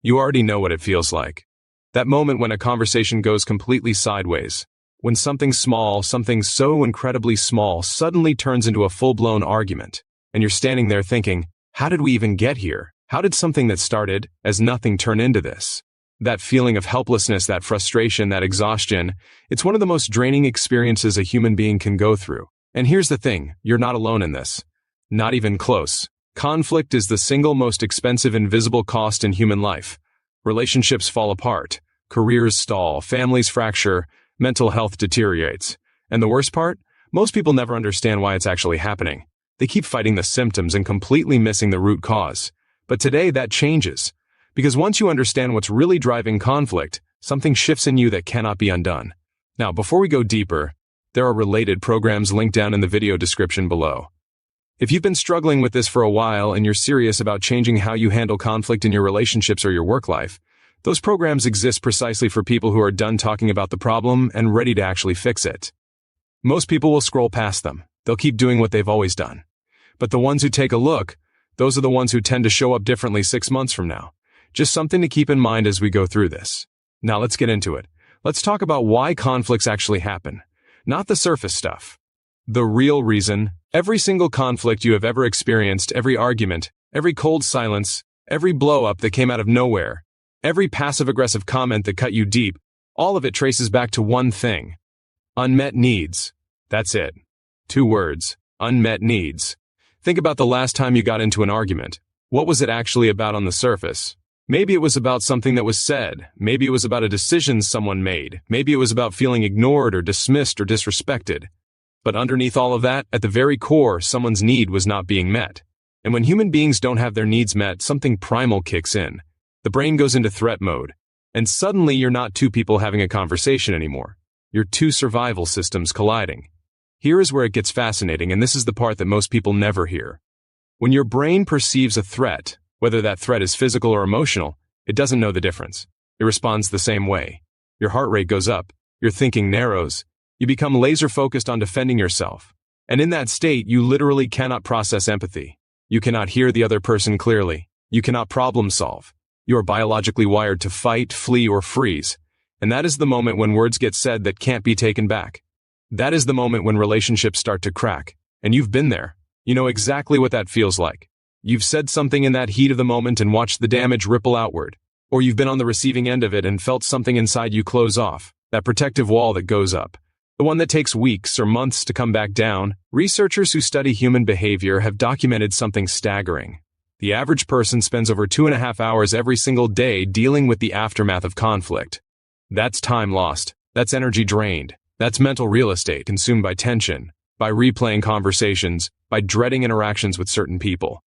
You already know what it feels like. That moment when a conversation goes completely sideways. When something small, something so incredibly small, suddenly turns into a full-blown argument. And you're standing there thinking, how did we even get here? How did something that started as nothing turn into this? That feeling of helplessness, that frustration, that exhaustion, it's one of the most draining experiences a human being can go through. And here's the thing, you're not alone in this. Not even close. Conflict is the single most expensive invisible cost in human life. Relationships fall apart, careers stall, families fracture, mental health deteriorates. And the worst part? Most people never understand why it's actually happening. They keep fighting the symptoms and completely missing the root cause. But today that changes. Because once you understand what's really driving conflict, something shifts in you that cannot be undone. Now, before we go deeper, there are related programs linked down in the video description below. If you've been struggling with this for a while and you're serious about changing how you handle conflict in your relationships or your work life, those programs exist precisely for people who are done talking about the problem and ready to actually fix it. Most people will scroll past them. They'll keep doing what they've always done. But the ones who take a look, those are the ones who tend to show up differently 6 months from now. Just something to keep in mind as we go through this. Now let's get into it. Let's talk about why conflicts actually happen. Not the surface stuff. The real reason. Every single conflict you have ever experienced, every argument, every cold silence, every blow-up that came out of nowhere, every passive-aggressive comment that cut you deep, all of it traces back to one thing. Unmet needs. That's it. 2 words. Unmet needs. Think about the last time you got into an argument. What was it actually about on the surface? Maybe it was about something that was said. Maybe it was about a decision someone made. Maybe it was about feeling ignored or dismissed or disrespected. But underneath all of that, at the very core, someone's need was not being met. And when human beings don't have their needs met, something primal kicks in. The brain goes into threat mode. And suddenly you're not 2 people having a conversation anymore. You're 2 survival systems colliding. Here is where it gets fascinating, and this is the part that most people never hear. When your brain perceives a threat, whether that threat is physical or emotional, it doesn't know the difference. It responds the same way. Your heart rate goes up. Your thinking narrows. You become laser-focused on defending yourself. And in that state, you literally cannot process empathy. You cannot hear the other person clearly. You cannot problem solve. You are biologically wired to fight, flee, or freeze. And that is the moment when words get said that can't be taken back. That is the moment when relationships start to crack. And you've been there. You know exactly what that feels like. You've said something in that heat of the moment and watched the damage ripple outward. Or you've been on the receiving end of it and felt something inside you close off. That protective wall that goes up. The one that takes weeks or months to come back down. Researchers who study human behavior have documented something staggering. The average person spends over 2.5 hours every single day dealing with the aftermath of conflict. That's time lost. That's energy drained. That's mental real estate consumed by tension, by replaying conversations, by dreading interactions with certain people.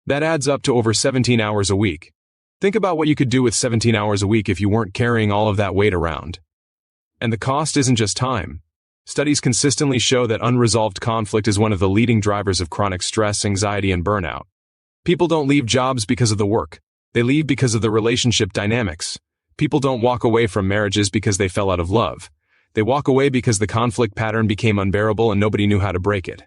That adds up to over 17 hours a week. Think about what you could do with 17 hours a week if you weren't carrying all of that weight around. And the cost isn't just time. Studies consistently show that unresolved conflict is one of the leading drivers of chronic stress, anxiety, and burnout. People don't leave jobs because of the work. They leave because of the relationship dynamics. People don't walk away from marriages because they fell out of love. They walk away because the conflict pattern became unbearable and nobody knew how to break it.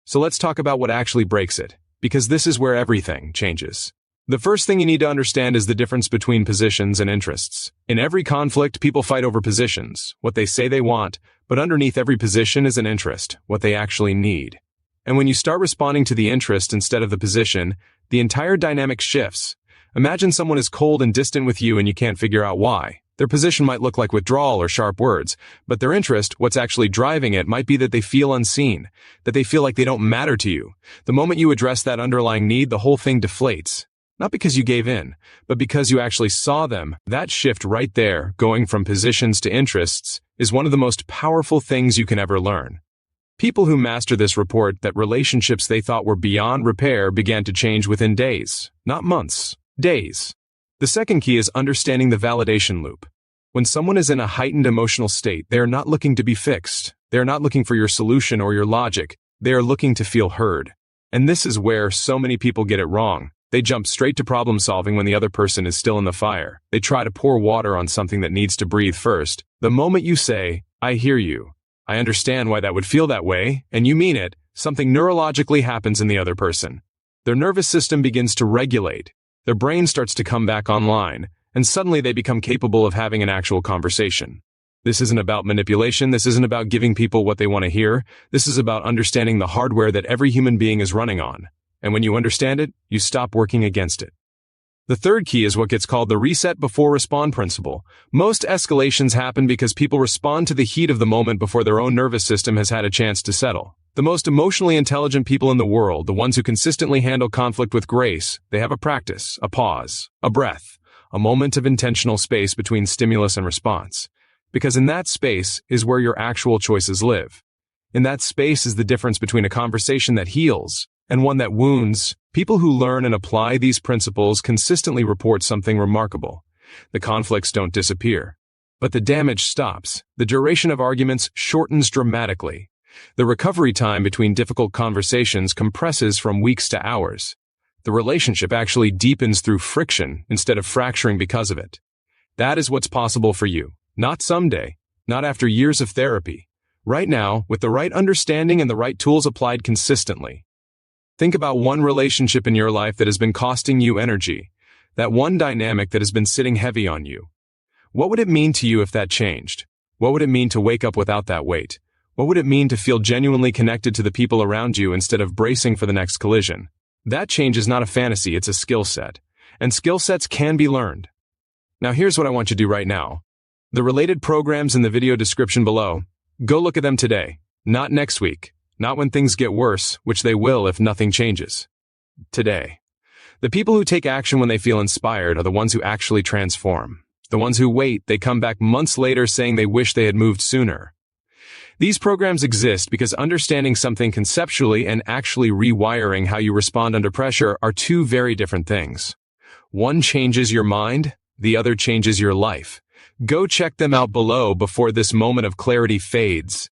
So let's talk about what actually breaks it, because this is where everything changes. The first thing you need to understand is the difference between positions and interests. In every conflict, people fight over positions, what they say they want, but underneath every position is an interest, what they actually need. And when you start responding to the interest instead of the position, the entire dynamic shifts. Imagine someone is cold and distant with you and you can't figure out why. Their position might look like withdrawal or sharp words, but their interest, what's actually driving it, might be that they feel unseen, that they feel like they don't matter to you. The moment you address that underlying need, the whole thing deflates. Not because you gave in, but because you actually saw them. That shift right there, going from positions to interests, is one of the most powerful things you can ever learn. People who master this report that relationships they thought were beyond repair began to change within days, not months, days. The second key is understanding the validation loop. When someone is in a heightened emotional state, they are not looking to be fixed. They are not looking for your solution or your logic. They are looking to feel heard. And this is where so many people get it wrong. They jump straight to problem solving when the other person is still in the fire. They try to pour water on something that needs to breathe first. The moment you say, "I hear you. I understand why that would feel that way," and you mean it, something neurologically happens in the other person. Their nervous system begins to regulate. Their brain starts to come back online, and suddenly they become capable of having an actual conversation. This isn't about manipulation, this isn't about giving people what they want to hear, this is about understanding the hardware that every human being is running on. And when you understand it, you stop working against it. The third key is what gets called the reset before respond principle. Most escalations happen because people respond to the heat of the moment before their own nervous system has had a chance to settle. The most emotionally intelligent people in the world, the ones who consistently handle conflict with grace, they have a practice, a pause, a breath, a moment of intentional space between stimulus and response. Because in that space is where your actual choices live. In that space is the difference between a conversation that heals and one that wounds. People who learn and apply these principles consistently report something remarkable. The conflicts don't disappear, but the damage stops. The duration of arguments shortens dramatically. The recovery time between difficult conversations compresses from weeks to hours. The relationship actually deepens through friction instead of fracturing because of it. That is what's possible for you. Not someday, not after years of therapy. Right now, with the right understanding and the right tools applied consistently. Think about one relationship in your life that has been costing you energy, that one dynamic that has been sitting heavy on you. What would it mean to you if that changed? What would it mean to wake up without that weight? What would it mean to feel genuinely connected to the people around you instead of bracing for the next collision? That change is not a fantasy, it's a skill set. And skill sets can be learned. Now here's what I want you to do right now. The related programs in the video description below, go look at them today, not next week. Not when things get worse, which they will if nothing changes. Today. The people who take action when they feel inspired are the ones who actually transform. The ones who wait, they come back months later saying they wish they had moved sooner. These programs exist because understanding something conceptually and actually rewiring how you respond under pressure are two very different things. One changes your mind, the other changes your life. Go check them out below before this moment of clarity fades.